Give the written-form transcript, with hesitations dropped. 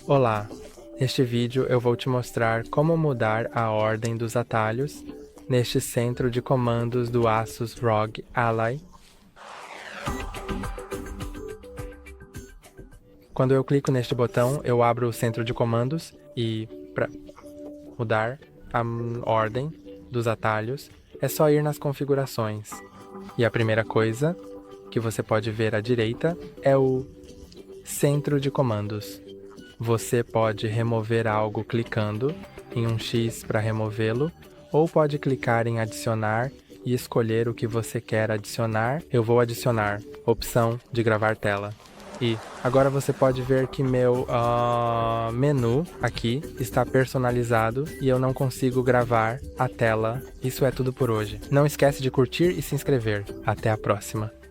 Olá! Neste vídeo eu vou te mostrar como mudar a ordem dos atalhos neste centro de comandos do ASUS ROG Ally. Quando eu clico neste botão, eu abro o centro de comandos e para mudar a ordem dos atalhos é só ir nas configurações. E a primeira coisa que você pode ver à direita é o centro de comandos. Você pode remover algo clicando em um X para removê-lo, ou pode clicar em adicionar e escolher o que você quer adicionar. Eu vou adicionar opção de gravar tela. E agora você pode ver que meu menu aqui está personalizado e eu não consigo gravar a tela. Isso é tudo por hoje. Não esquece de curtir e se inscrever. Até a próxima!